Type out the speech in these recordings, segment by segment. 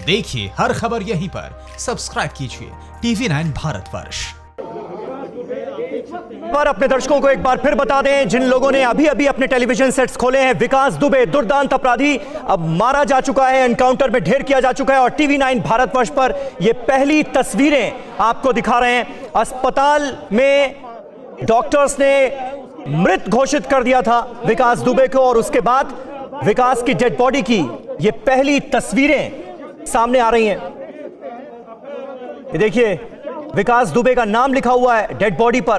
देखिए हर खबर यहीं पर, सब्सक्राइब कीजिए TV9 भारतवर्ष। पर अपने दर्शकों को एक बार फिर बता दें, जिन लोगों ने अभी अभी अपने टेलीविजन सेट्स खोले हैं, विकास दुबे दुर्दांत अपराधी अब मारा जा चुका है, एनकाउंटर में ढेर किया जा चुका है और TV9 भारतवर्ष पर ये पहली तस्वीरें आपको दिखा रहे हैं। अस्पताल में डॉक्टर्स ने मृत घोषित कर दिया था विकास दुबे को और उसके बाद विकास की डेड बॉडी की ये पहली तस्वीरें सामने आ रही हैं। ये देखिए, विकास दुबे का नाम लिखा हुआ है डेड बॉडी पर,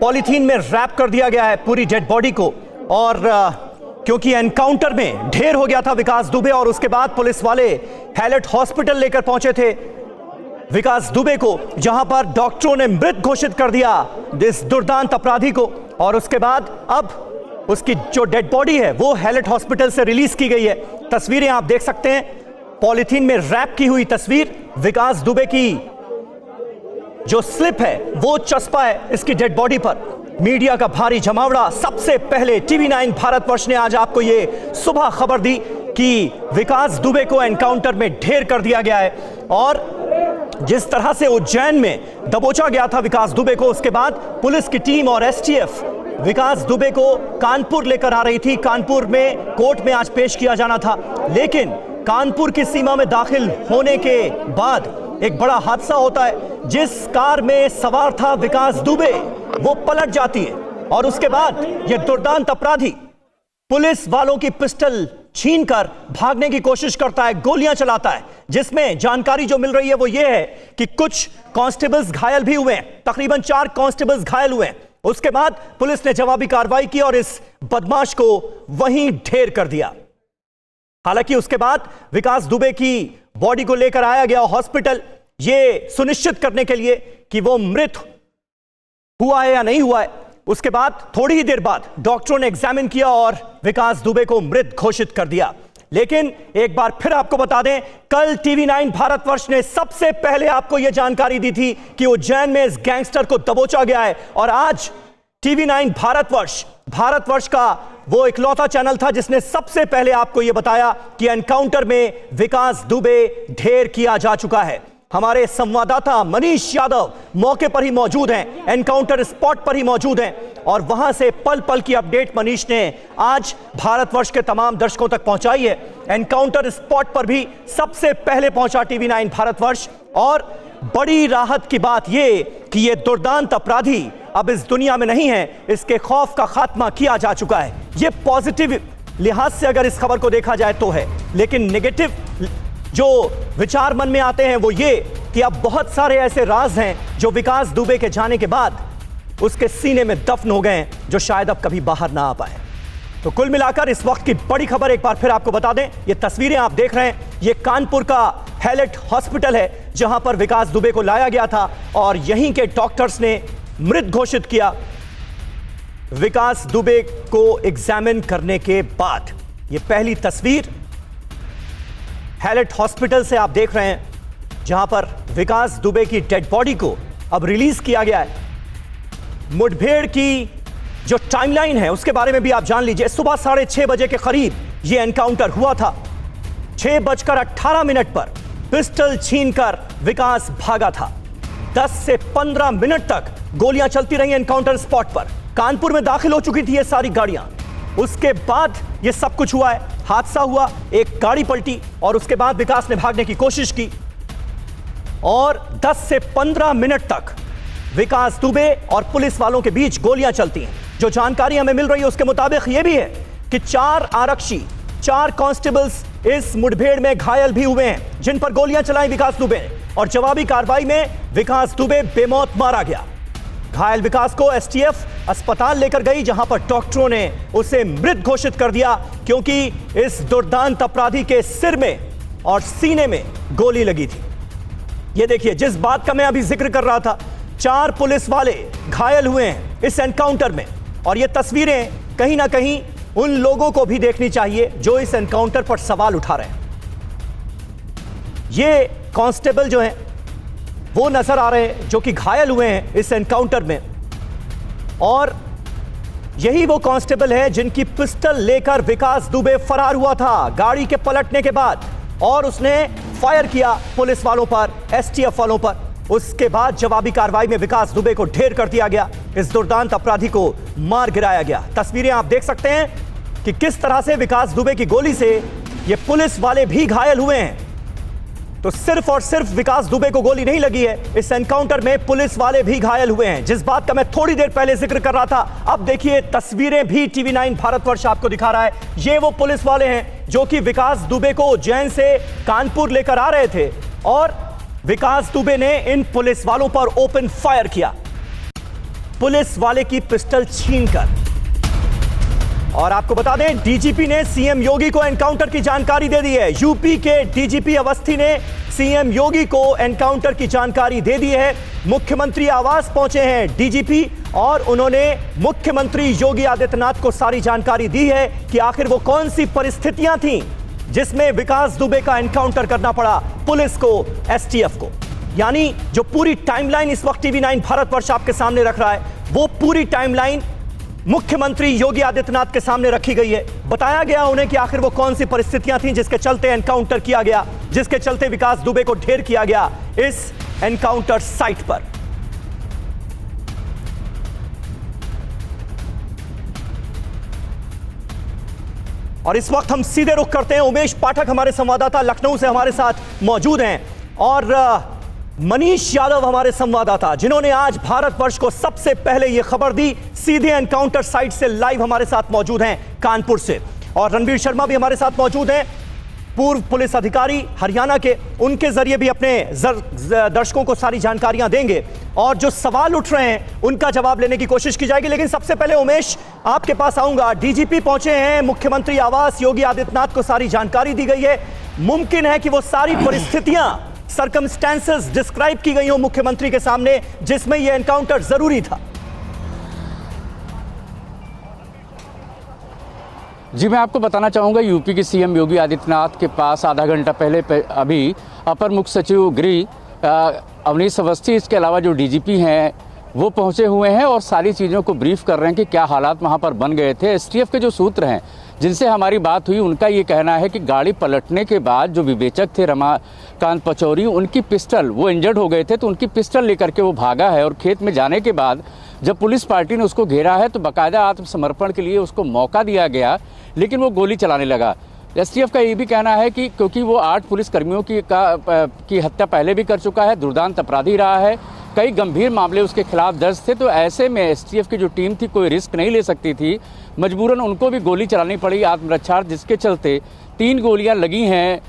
पॉलीथीन में रैप कर दिया गया है पूरी डेड बॉडी को। और क्योंकि एनकाउंटर में ढेर हो गया था विकास दुबे और उसके बाद पुलिस वाले हैलेट हॉस्पिटल लेकर पहुंचे थे विकास दुबे को, जहां पर डॉक्टरों ने मृत घोषित कर दिया इस दुर्दांत अपराधी को। और उसके बाद अब उसकी जो डेड बॉडी है वो हैलेट हॉस्पिटल से रिलीज की गई है। तस्वीरें आप देख सकते हैं, पॉलीथीन में रैप की हुई तस्वीर, विकास दुबे की जो स्लिप है वो चस्पा है इसकी डेड बॉडी पर। मीडिया का भारी जमावड़ा। सबसे पहले TV9 भारतवर्ष ने आज आपको ये सुबह खबर दी कि विकास दुबे को एनकाउंटर में ढेर कर दिया गया है और जिस तरह से उज्जैन में दबोचा गया था विकास दुबे को, उसके बाद पुलिस की टीम और STF विकास दुबे को कानपुर लेकर आ रही थी। कानपुर में कोर्ट में आज पेश किया जाना था, लेकिन कानपुर की सीमा में दाखिल होने के बाद एक बड़ा हादसा होता है। जिस कार में सवार था विकास दुबे वो पलट जाती है और उसके बाद यह दुर्दांत अपराधी पुलिस वालों की पिस्टल छीनकर भागने की कोशिश करता है, गोलियां चलाता है, जिसमें जानकारी जो मिल रही है वो ये है कि कुछ कांस्टेबल्स घायल भी हुए हैं, तकरीबन 4 कांस्टेबल्स घायल हुए हैं। उसके बाद पुलिस ने जवाबी कार्रवाई की और इस बदमाश को वहीं ढेर कर दिया। हालांकि उसके बाद विकास दुबे की बॉडी को लेकर आया गया हॉस्पिटल, यह सुनिश्चित करने के लिए कि वो मृत हुआ है या नहीं हुआ है। उसके बाद थोड़ी ही देर बाद डॉक्टरों ने एग्जामिन किया और विकास दुबे को मृत घोषित कर दिया। लेकिन एक बार फिर आपको बता दें, कल TV9 भारतवर्ष ने सबसे पहले आपको यह जानकारी दी थी कि उज्जैन में इस गैंगस्टर को दबोचा गया है और आज TV9 भारतवर्ष का वो इकलौता चैनल था जिसने सबसे पहले आपको यह बताया कि एनकाउंटर में विकास दुबे ढेर किया जा चुका है। हमारे संवाददाता मनीष यादव मौके पर ही मौजूद हैं, एनकाउंटर स्पॉट पर ही मौजूद हैं और वहां से पल पल की अपडेट मनीष ने आज भारतवर्ष के तमाम दर्शकों तक पहुंचाई है। एनकाउंटर स्पॉट पर भी सबसे पहले पहुंचा TV9 भारतवर्ष और बड़ी राहत की बात यह कि यह दुर्दांत अपराधी अब इस दुनिया में नहीं है, इसके खौफ का खात्मा किया जा चुका है। यह पॉजिटिव लिहाज से अगर इस खबर को देखा जाए तो है, लेकिन नेगेटिव जो विचार मन में आते हैं वो ये कि अब बहुत सारे ऐसे राज हैं जो विकास दुबे के जाने के बाद उसके सीने में दफन हो गए हैं, जो शायद अब कभी बाहर ना आ पाए। तो कुल मिलाकर इस वक्त की बड़ी खबर एक बार फिर आपको बता दें, ये तस्वीरें आप देख रहे हैं, ये कानपुर का हैलेट हॉस्पिटल है जहां पर विकास दुबे को लाया गया था और यहीं के डॉक्टर्स ने मृत घोषित किया विकास दुबे को एग्जामिन करने के बाद। ये पहली तस्वीर हैलेट हॉस्पिटल से आप देख रहे हैं जहां पर विकास दुबे की डेड बॉडी को अब रिलीज किया गया है। मुठभेड़ की जो टाइमलाइन है उसके बारे में भी आप जान लीजिए। सुबह 6:30 बजे के करीब यह एनकाउंटर हुआ था। 6:18 पर पिस्टल छीनकर विकास भागा था। 10 से 15 मिनट तक गोलियां चलती रही एनकाउंटर स्पॉट पर। कानपुर में दाखिल हो चुकी थी ये सारी गाड़ियां। उसके बाद ये सब कुछ हुआ है, हादसा हुआ, एक गाड़ी पलटी और उसके बाद विकास ने भागने की कोशिश की और 10 से 15 मिनट तक विकास दुबे और पुलिस वालों के बीच गोलियां चलती हैं। जो जानकारी हमें मिल रही है उसके मुताबिक यह भी है कि 4 आरक्षी, 4 कांस्टेबल्स इस मुठभेड़ में घायल भी हुए हैं जिन पर गोलियां चलाई विकास दुबे ने और जवाबी कार्रवाई में विकास दुबे बेमौत मारा गया। घायल विकास को STF अस्पताल लेकर गई जहां पर डॉक्टरों ने उसे मृत घोषित कर दिया क्योंकि इस दुर्दांत अपराधी के सिर में और सीने में गोली लगी थी। यह देखिए, जिस बात का मैं अभी जिक्र कर रहा था, 4 पुलिस वाले घायल हुए हैं इस एनकाउंटर में और यह तस्वीरें कहीं ना कहीं उन लोगों को भी देखनी चाहिए जो इस एनकाउंटर पर सवाल उठा रहे हैं। ये कांस्टेबल जो हैं वो नजर आ रहे हैं जो कि घायल हुए हैं इस एनकाउंटर में और यही वो कांस्टेबल है जिनकी पिस्टल लेकर विकास दुबे फरार हुआ था गाड़ी के पलटने के बाद और उसने फायर किया पुलिस वालों पर, एसटीएफ वालों पर। उसके बाद जवाबी कार्रवाई में विकास दुबे को ढेर कर दिया गया। इस दुर्दांत अपराधी को मार गिराया गया। तस्वीरें आप देख सकते हैं कि किस तरह से विकास दुबे की गोली से ये पुलिस वाले भी घायल हुए हैं। तो सिर्फ और सिर्फ विकास दुबे को गोली नहीं लगी है, इस एनकाउंटर में पुलिस वाले भी घायल हुए हैं, जिस बात का मैं थोड़ी देर पहले जिक्र कर रहा था। अब देखिए तस्वीरें भी TV9 भारतवर्ष आपको दिखा रहा है। ये वो पुलिस वाले हैं जो कि विकास दुबे को उज्जैन से कानपुर लेकर आ रहे थे और विकास दुबे ने इन पुलिस वालों पर ओपन फायर किया, पुलिस वाले की पिस्टल छीनकर। और आपको बता दें, डीजीपी ने सीएम योगी को एनकाउंटर की जानकारी दे दी है। यूपी के डीजीपी अवस्थी ने सीएम योगी को एनकाउंटर की जानकारी दे दी है। मुख्यमंत्री आवास पहुंचे हैं डीजीपी और उन्होंने मुख्यमंत्री योगी आदित्यनाथ को सारी जानकारी दी है कि आखिर वो कौन सी परिस्थितियां थीं जिसमें विकास दुबे का एनकाउंटर करना पड़ा पुलिस को, एसटीएफ को। यानी जो पूरी टाइमलाइन इस वक्त TV9 भारतवर्ष आपके सामने रख रहा है, वो पूरी टाइमलाइन मुख्यमंत्री योगी आदित्यनाथ के सामने रखी गई है। बताया गया उन्हें कि आखिर वो कौन सी परिस्थितियां थीं जिसके चलते एनकाउंटर किया गया, जिसके चलते विकास दुबे को ढेर किया गया इस एनकाउंटर साइट पर। और इस वक्त हम सीधे रुख करते हैं, उमेश पाठक हमारे संवाददाता लखनऊ से हमारे साथ मौजूद हैं और मनीष यादव हमारे संवाददाता जिन्होंने आज भारतवर्ष को सबसे पहले यह खबर दी, सीधे एनकाउंटर साइट से लाइव हमारे साथ मौजूद हैं कानपुर से। और रणवीर शर्मा भी हमारे साथ मौजूद हैं, पूर्व पुलिस अधिकारी हरियाणा के, उनके जरिए भी अपने दर्शकों को सारी जानकारियां देंगे और जो सवाल उठ रहे हैं उनका जवाब लेने की कोशिश की जाएगी। लेकिन सबसे पहले उमेश आपके पास आऊंगा। डीजीपी पहुंचे हैं, मुख्यमंत्री आवास योगी आदित्यनाथ को सारी जानकारी दी गई है। मुमकिन है कि वो सारी परिस्थितियां, सर्कमस्टेंसेस डिस्क्राइब की गई हो मुख्यमंत्री के सामने जिसमें यह एनकाउंटर जरूरी था। जी, मैं आपको बताना चाहूँगा, यूपी के सीएम योगी आदित्यनाथ के पास आधा घंटा पहले अभी अपर मुख्य सचिव गृह अवनीश अवस्थी, इसके अलावा जो डीजीपी हैं वो पहुंचे हुए हैं और सारी चीज़ों को ब्रीफ कर रहे हैं कि क्या हालात वहां पर बन गए थे। एसटीएफ के जो सूत्र हैं जिनसे हमारी बात हुई, उनका ये कहना है कि गाड़ी पलटने के बाद जो विवेचक थे रमाकांत पचौरी, उनकी पिस्टल, वो इंजर्ड हो गए थे तो उनकी पिस्टल लेकर के वो भागा है और खेत में जाने के बाद जब पुलिस पार्टी ने उसको घेरा है तो बाकायदा आत्मसमर्पण के लिए उसको मौका दिया गया, लेकिन वो गोली चलाने लगा। एसटीएफ का ये भी कहना है कि क्योंकि वो 8 पुलिसकर्मियों की हत्या पहले भी कर चुका है, दुर्दांत अपराधी रहा है, कई गंभीर मामले उसके खिलाफ दर्ज थे, तो ऐसे में एसटीएफ की जो टीम थी कोई रिस्क नहीं ले सकती थी, मजबूरन उनको भी गोली चलानी पड़ी आत्मरक्षा, जिसके चलते 3 गोलियां लगी हैं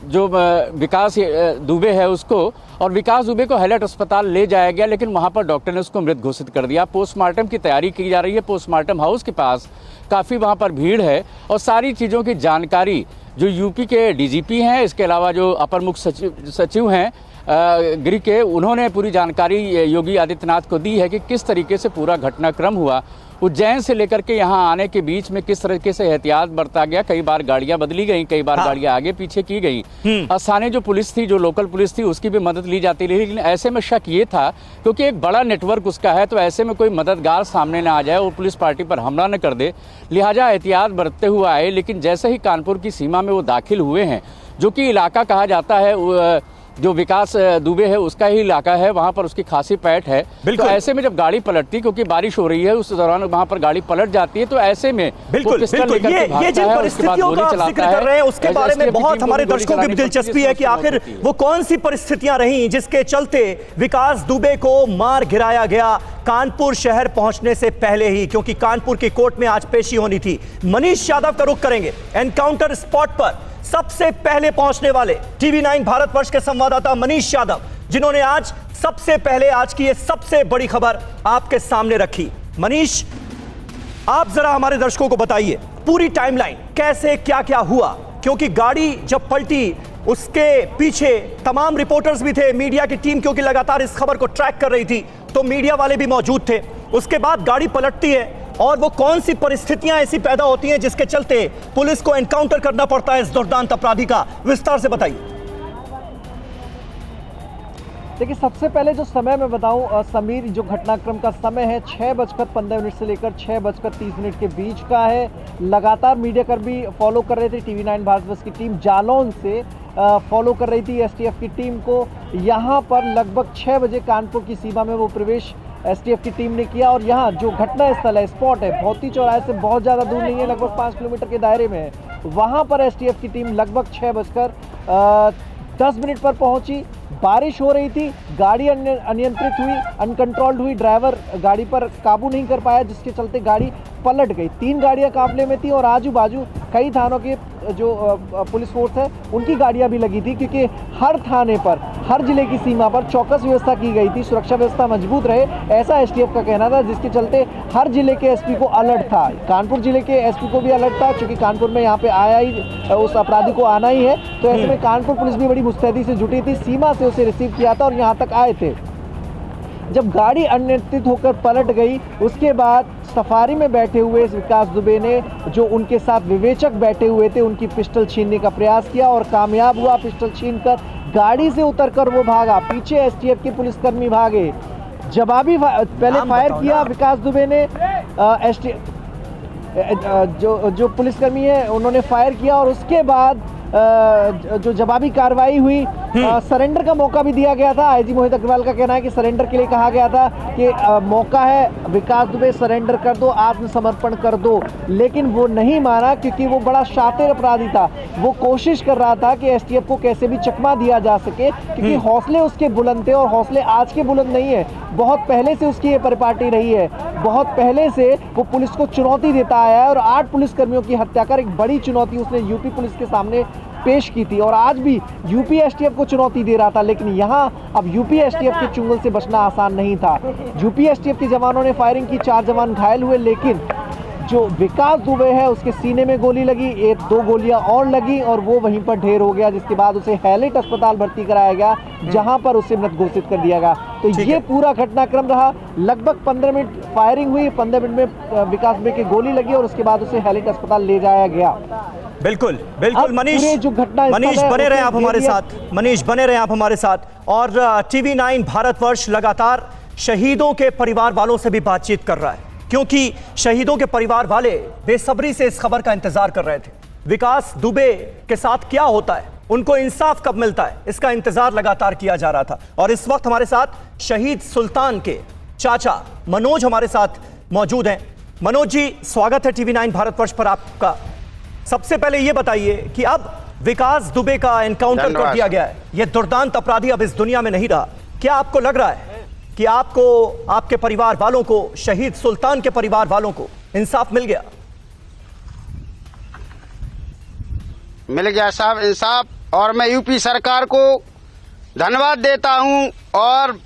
जो विकास दुबे है उसको, और विकास दुबे को हैलट अस्पताल ले जाया गया, लेकिन वहां पर डॉक्टर ने उसको मृत घोषित कर दिया। पोस्टमार्टम की तैयारी की जा रही है। पोस्टमार्टम हाउस के पास काफ़ी वहां पर भीड़ है और सारी चीज़ों की जानकारी जो यूपी के डीजीपी हैं, इसके अलावा जो अपर मुख्य सचिव हैं गृह के, उन्होंने पूरी जानकारी योगी आदित्यनाथ को दी है कि किस तरीके से पूरा घटनाक्रम हुआ। उज्जैन से लेकर के यहाँ आने के बीच में किस तरीके से एहतियात बरता गया, कई बार गाड़ियां बदली गई, कई बार गाड़ियां आगे पीछे की गई। स्थानीय जो पुलिस थी, जो लोकल पुलिस थी, उसकी भी मदद ली जाती रही, लेकिन ऐसे में शक ये था क्योंकि एक बड़ा नेटवर्क उसका है, तो ऐसे में कोई मददगार सामने ना आ जाए और पुलिस पार्टी पर हमला न कर दे, लिहाजा एहतियात बरतते हुए आए। लेकिन जैसे ही कानपुर की सीमा में वो दाखिल हुए हैं, जो कि इलाका कहा जाता है जो विकास दुबे है उसका ही इलाका है, वहां पर उसकी खासी पैठ है, तो ऐसे में जब गाड़ी पलटती, क्योंकि बारिश हो रही है उस दौरान वहां पर गाड़ी पलट जाती है, तो ऐसे में बिल्कुल ये जिन परिस्थितियों का आप जिक्र कर रहे हैं उसके बारे में बहुत हमारे दर्शकों की दिलचस्पी है कि आखिर वो कौन सी परिस्थितियां रही जिसके चलते विकास दुबे को मार गिराया गया कानपुर शहर पहुंचने से पहले ही, क्योंकि कानपुर की कोर्ट में आज पेशी होनी थी। मनीष यादव का रुख करेंगे एनकाउंटर स्पॉट पर सबसे पहले पहुंचने वाले TV9 भारतवर्ष के संवाददाता मनीष यादव, जिन्होंने आज सबसे पहले आज की ये सबसे बड़ी खबर आपके सामने रखी। मनीष, आप जरा हमारे दर्शकों को बताइए पूरी टाइमलाइन, कैसे क्या क्या हुआ, क्योंकि गाड़ी जब पलटी उसके पीछे तमाम रिपोर्टर्स भी थे, मीडिया की टीम क्योंकि लगातार इस खबर को ट्रैक कर रही थी तो मीडिया वाले भी मौजूद थे। उसके बाद गाड़ी पलटती है और वो कौन सी परिस्थितियां ऐसी पैदा होती हैं जिसके चलते पुलिस को एनकाउंटर करना पड़ता है इस दुर्दांत अपराधी का, विस्तार से बताइए। देखिए, सबसे पहले जो समय मैं बताऊं समीर, जो घटनाक्रम का समय है 6:15 से लेकर 6:30 के बीच का है। लगातार मीडिया कर्मी फॉलो कर रहे थे TV9 भारतवर्ष की टीम जालौन से, फॉलो कर रही थी एसटीएफ की टीम को। यहाँ पर लगभग 6 बजे कानपुर की सीमा में वो प्रवेश एसटीएफ की टीम ने किया और यहाँ जो घटना स्थल है, स्पॉट है, भौती चौराहे से बहुत ज़्यादा दूर नहीं है, लगभग 5 किलोमीटर के दायरे में है। वहाँ पर एसटीएफ की टीम लगभग 6:10 पर पहुंची। बारिश हो रही थी, गाड़ी अनियंत्रित हुई, अनकंट्रोल्ड हुई, ड्राइवर गाड़ी पर काबू नहीं कर पाया, जिसके चलते गाड़ी पलट गई। 3 गाड़ियां काफिले में थी और आजू बाजू कई थानों के जो पुलिस फोर्स है उनकी गाड़ियां भी लगी थी, क्योंकि हर थाने पर, हर जिले की सीमा पर चौकस व्यवस्था की गई थी, सुरक्षा व्यवस्था मजबूत रहे, ऐसा एसटीएफ का कहना था, जिसके चलते हर जिले के एसपी को अलर्ट था। कानपुर जिले के एसपी को भी अलर्ट था, क्योंकि कानपुर में यहाँ पे आया ही उस अपराधी को आना ही है, तो ऐसे में कानपुर पुलिस भी बड़ी मुस्तैदी से जुटी थी, सीमा से उसे रिसीव किया था और यहाँ तक आए थे। जब गाड़ी अनियंत्रित होकर पलट गई, उसके बाद सफारी में बैठे हुए विकास दुबे ने, जो उनके साथ विवेचक बैठे हुए थे, उनकी पिस्टल छीनने का प्रयास किया और कामयाब हुआ। पिस्टल छीनकर गाड़ी से उतरकर वो भागा, पीछे एसटीएफ के पुलिसकर्मी भागे। जवाबी पहले फायर किया विकास दुबे ने, जो पुलिसकर्मी है उन्होंने फायर किया और उसके बाद जो जवाबी कार्रवाई हुई, सरेंडर का मौका भी दिया गया था। आईजी मोहित अग्रवाल का कहना है कि सरेंडर के लिए कहा गया था कि मौका है, विकास दुबे सरेंडर कर दो, आत्मसमर्पण कर दो, लेकिन वो नहीं माना, क्योंकि वो बड़ा शातिर अपराधी था। वो कोशिश कर रहा था कि एसटीएफ को कैसे भी चकमा दिया जा सके, क्योंकि हौसले उसके बुलंद थे और हौसले आज के बुलंद नहीं है, बहुत पहले से उसकी ये परिपाटी रही है। बहुत पहले से वो पुलिस को चुनौती देता आया है और 8 पुलिसकर्मियों की हत्या कर एक बड़ी चुनौती उसने यूपी पुलिस के सामने पेश की थी और आज भी यूपी एसटीएफ को चुनौती दे रहा था। लेकिन यहाँ अब यूपी एसटीएफ के चुंगल से बचना आसान नहीं था। यूपी एसटीएफ के जवानों ने फायरिंग की, 4 जवान घायल हुए, लेकिन जो विकास दुबे है उसके सीने में गोली लगी, 1-2 गोलियां और लगी और वो वहीं पर ढेर हो गया, जिसके बाद उसे हैलेट अस्पताल भर्ती कराया गया, जहां पर उसे मृत घोषित कर दिया गया। तो ये पूरा घटनाक्रम रहा। लगभग 15 मिनट फायरिंग हुई, 15 मिनट में विकास दुबे की गोली लगी और उसके बाद उसे हैलेट अस्पताल ले जाया गया। बिल्कुल बिल्कुल मनीष, जो घटना मनीष बने रहे आप हमारे साथ, मनीष बने रहे आप हमारे साथ। और TV9 भारतवर्ष लगातार शहीदों के परिवार वालों से भी बातचीत कर रहा है, क्योंकि शहीदों के परिवार वाले बेसब्री से इस खबर का इंतजार कर रहे थे। विकास दुबे के साथ क्या होता है, उनको इंसाफ कब मिलता है, इसका इंतजार लगातार किया जा रहा था। और इस वक्त हमारे साथ शहीद सुल्तान के चाचा मनोज हमारे साथ मौजूद हैं। मनोज जी, स्वागत है TV9 भारतवर्ष पर आपका। सबसे पहले ये बताइए कि अब विकास दुबे का एनकाउंटर कर दिया गया है, यह दुर्दांत अपराधी अब इस दुनिया में नहीं रहा। क्या आपको लग रहा है कि आपको, आपके परिवार वालों को, शहीद सुल्तान के परिवार वालों को इंसाफ मिल गया? मिल गया साहब इंसाफ, और मैं यूपी सरकार को धन्यवाद देता हूं, और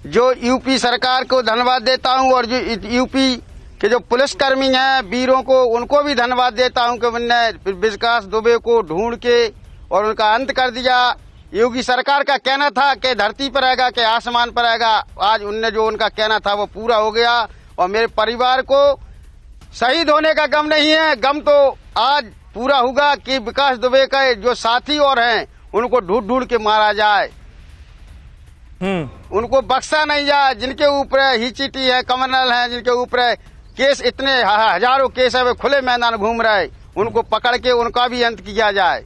जो यूपी सरकार को धन्यवाद देता हूं, और जो यूपी के जो पुलिसकर्मी हैं, वीरों को, उनको भी धन्यवाद देता हूं कि उन्होंने विकास दुबे को ढूंढ के और उनका अंत कर दिया। योगी सरकार का कहना था कि धरती पर रहेगा कि आसमान पर रहेगा, आज उनने जो उनका कहना था वो पूरा हो गया। और मेरे परिवार को शहीद होने का गम नहीं है, गम तो आज पूरा होगा कि विकास दुबे का जो साथी और हैं उनको ढूंढ ढूंढ के मारा जाए, उनको बख्शा नहीं जाए। जिनके ऊपर हिचीटी है, कमनल है, जिनके ऊपर केस इतने हजारों केस है, वे खुले मैदान घूम रहे, उनको पकड़ के उनका भी अंत किया जाए।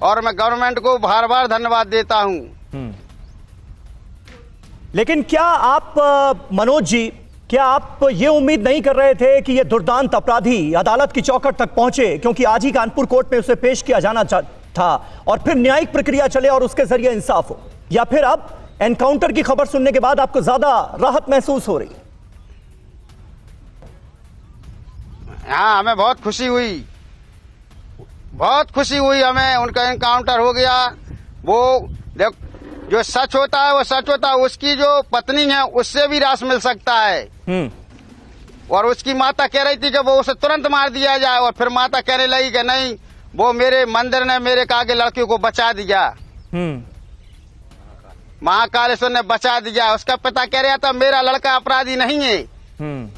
और मैं गवर्नमेंट को बार बार धन्यवाद देता हूं। लेकिन क्या आप मनोज जी, क्या आप ये उम्मीद नहीं कर रहे थे कि ये दुर्दांत अपराधी अदालत की चौखट तक पहुंचे, क्योंकि आज ही कानपुर कोर्ट में उसे पेश किया जाना था और फिर न्यायिक प्रक्रिया चले और उसके जरिए इंसाफ हो? या फिर अब एनकाउंटर की खबर सुनने के बाद आपको ज्यादा राहत महसूस हो रही? हाँ, हमें बहुत खुशी हुई, बहुत खुशी हुई हमें, उनका एनकाउंटर हो गया। वो जो सच होता है वो सच होता है, उसकी जो पत्नी है उससे भी रास मिल सकता है। और उसकी माता कह रही थी कि वो उसे तुरंत मार दिया जाए, और फिर माता कहने लगी कि नहीं, वो मेरे मंदिर ने मेरे आगे लड़कियों को बचा दिया, महाकालेश्वर ने बचा दिया। उसका पिता कह रहा था मेरा लड़का अपराधी नहीं है,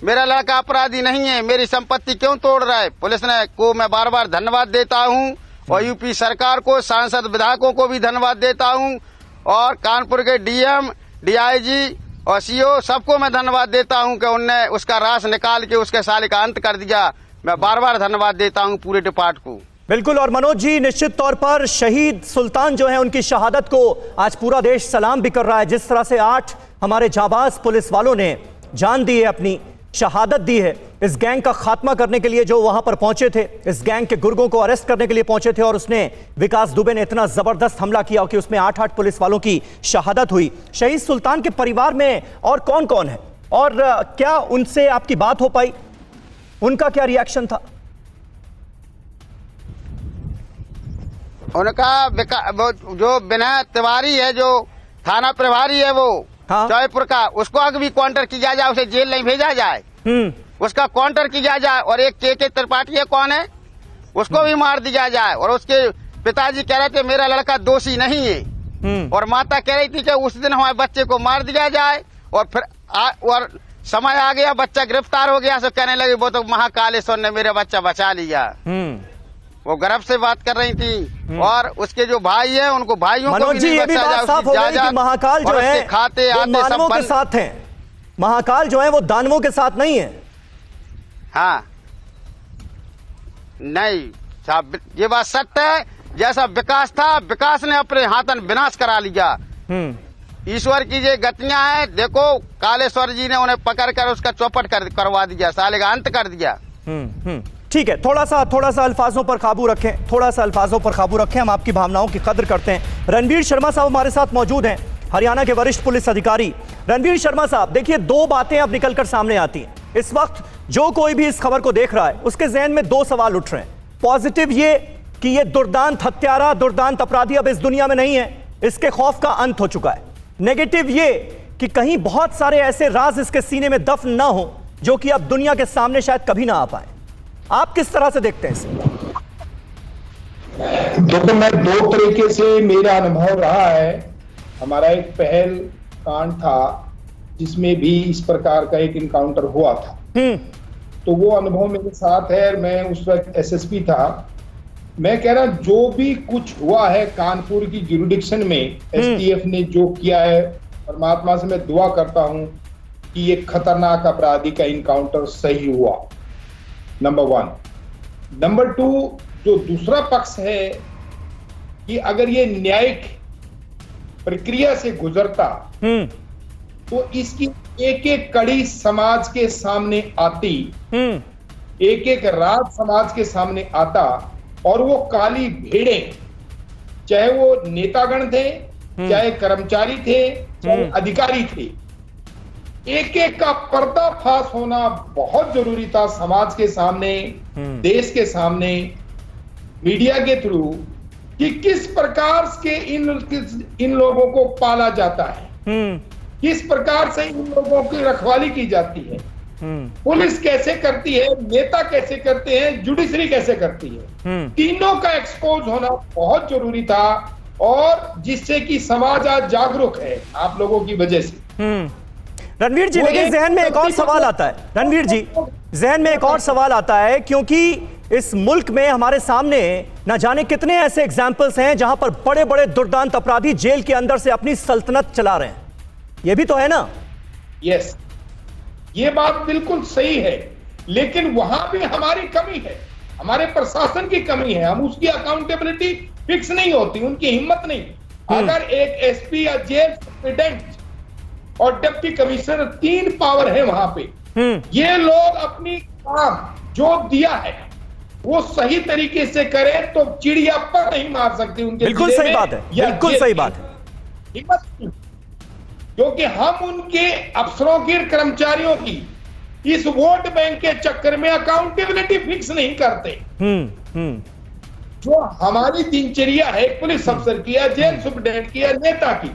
मेरा लड़का अपराधी नहीं है, मेरी संपत्ति क्यों तोड़ रहा है। पुलिस ने को मैं बार बार धन्यवाद देता हूं, और यूपी सरकार को, सांसद विधायकों को भी धन्यवाद देता हूं, और कानपुर के डीएम, डीआईजी और सीओ सबको मैं धन्यवाद देता हूं कि उनने उसका रास निकाल के उसके साले का अंत कर दिया। मैं बार बार धन्यवाद देता हूं पूरे डिपार्ट को। बिल्कुल। और मनोज जी, निश्चित तौर पर शहीद सुल्तान जो है उनकी शहादत को आज पूरा देश सलाम भी कर रहा है। जिस तरह से 8 हमारे जाबाज पुलिस वालों ने जान दी है, अपनी शहादत दी है इस गैंग का खात्मा करने के लिए, जो वहां पर पहुंचे थे, इस गैंग के गुर्गों को अरेस्ट करने के लिए पहुंचे थे, और उसने विकास दुबे ने इतना जबरदस्त हमला किया कि उसमें 8 पुलिस वालों की शहादत हुई। शहीद सुल्तान के परिवार में और कौन कौन है, और क्या उनसे आपकी बात हो पाई? उनका क्या रिएक्शन था? उनका जो विनय तिवारी है, जो थाना प्रभारी है, वो हाँ। जयपुर का, उसको अभी काउंटर किया जाए, उसे जेल नहीं भेजा जाए, उसका काउंटर किया जाए। और एक के त्रिपाठी है, कौन है, उसको भी मार दिया जाए। और उसके पिताजी कह रहे थे मेरा लड़का दोषी नहीं है, और माता कह रही थी कि उस दिन हमारे बच्चे को मार दिया जाए। और फिर और समय आ गया, बच्चा गिरफ्तार हो गया, तो कहने लगे वो तो महाकालेश्वर ने मेरा बच्चा बचा लिया। वो गर्व से बात कर रही थी। और उसके जो भाई है, उनको भाइयों को मनोज जी, ये भी बात साफ हो गई कि महाकाल जो है खाते वो आते मानवों के साथ हैं। महाकाल जो है वो दानवों के साथ नहीं है। हाँ, नहीं साहब, ये बात सत्य है। जैसा विकास था, विकास ने अपने हाथन विनाश करा लिया। ईश्वर की ये गतियां हैं। देखो, कालेश्वर जी ने उन्हें पकड़कर उसका चौपट करवा दिया, साले का अंत कर दिया। ठीक है, थोड़ा सा अल्फाजों पर काबू रखें, थोड़ा सा अल्फाजों पर काबू रखें। हम आपकी भावनाओं की कदर करते हैं। रणवीर शर्मा साहब हमारे साथ मौजूद हैं, हरियाणा के वरिष्ठ पुलिस अधिकारी। रणवीर शर्मा साहब, देखिए, 2 बातें अब निकलकर सामने आती हैं। इस वक्त जो कोई भी इस खबर को देख रहा है, उसके जहन में 2 सवाल उठ रहे हैं। पॉजिटिव ये कि ये दुर्दांत हत्यारा, दुर्दांत अपराधी अब इस दुनिया में नहीं है, इसके खौफ का अंत हो चुका है। नेगेटिव ये कि कहीं बहुत सारे ऐसे राज इसके सीने में दफन ना हो, जो कि अब दुनिया के सामने शायद कभी ना आ पाए। आप किस तरह से देखते हैं इसे? देखो, मैं 2 तरीके से मेरा अनुभव रहा है। हमारा एक पहल कांड था जिसमें भी इस प्रकार का एक इनकाउंटर हुआ था, तो वो अनुभव मेरे साथ है। मैं उस वक्त एसएसपी था। मैं कह रहा, जो भी कुछ हुआ है कानपुर की ज्यूरिडिक्शन में, एसटीएफ ने जो किया है, परमात्मा से मैं दुआ करता हूं कि ये खतरनाक अपराधी का इनकाउंटर सही हुआ, नंबर 1। नंबर 2, जो दूसरा पक्ष है कि अगर ये न्यायिक प्रक्रिया से गुजरता तो इसकी एक एक कड़ी समाज के सामने आती, एक एक राज समाज के सामने आता, और वो काली भेड़ें, चाहे वो नेतागण थे, चाहे कर्मचारी थे, चाहे अधिकारी थे, एक एक का पर्दाफाश होना बहुत जरूरी था समाज के सामने, देश के सामने, मीडिया के थ्रू, कि किस प्रकार से इन लोगों को पाला जाता है, किस प्रकार से इन लोगों की रखवाली की जाती है, पुलिस कैसे करती है, नेता कैसे करते हैं, जुडिशरी कैसे करती है। तीनों का एक्सपोज होना बहुत जरूरी था, और जिससे कि समाज आज जागरूक है आप लोगों की वजह से। रणवीर जी, लेकिन जहन में एक और सवाल आता है। रणवीर जी, जहन में एक और सवाल आता है, क्योंकि इस मुल्क में हमारे सामने न जाने कितने ऐसे एग्जाम्पल्स हैं जहां पर बड़े बड़े दुर्दांत अपराधी जेल के अंदर से अपनी सल्तनत चला रहे हैं। यह भी तो है ना? यस, ये बात बिल्कुल सही है, लेकिन वहां भी हमारी कमी है, हमारे प्रशासन की कमी है। हम उसकी अकाउंटेबिलिटी फिक्स नहीं होती, उनकी हिम्मत नहीं। अगर एक एसपी या जेल सुप्रिटेंडेंट और डिप्टी कमिश्नर, 3 पावर है वहां पे, ये लोग अपनी काम जो दिया है वो सही तरीके से करें तो चिड़िया पर नहीं मार सकती उनके। बिल्कुल सही बात है, बिल्कुल सही बात है। हिम्मत, क्योंकि हम उनके अफसरों की, कर्मचारियों की इस वोट बैंक के चक्कर में अकाउंटेबिलिटी फिक्स नहीं करते। जो हमारी दिनचर्या है पुलिस अफसर की या जेल सुप्रिटेंडेंट की या नेता की,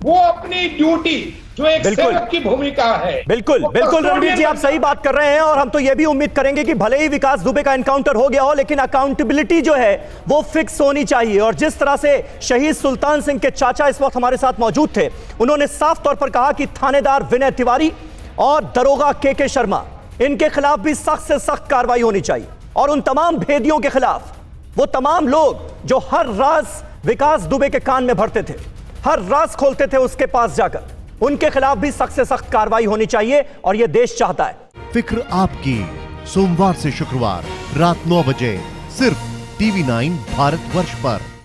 वो अपनी ड्यूटी, जो एक सेवक की भूमिका है। बिल्कुल बिल्कुल रणवीर जी, आप सही बात कर रहे हैं, और हम तो ये भी उम्मीद करेंगे कि भले ही विकास दुबे का एनकाउंटर हो गया हो, लेकिन अकाउंटेबिलिटी जो है वो फिक्स होनी चाहिए। और जिस तरह से शहीद सुल्तान सिंह के चाचा इस वक्त हमारे साथ मौजूद थे, उन्होंने साफ तौर पर कहा कि थानेदार विनय तिवारी और दरोगा के शर्मा, इनके खिलाफ भी सख्त से सख्त कार्रवाई होनी चाहिए। और उन तमाम भेदियों के खिलाफ, वो तमाम लोग जो हर राज विकास दुबे के कान में भरते थे, हर राज खोलते थे उसके पास जाकर, उनके खिलाफ भी सख्त से सख्त कार्रवाई होनी चाहिए, और यह देश चाहता है। फिक्र आपकी, सोमवार से शुक्रवार रात 9 बजे, सिर्फ टीवी 9 भारतवर्ष पर।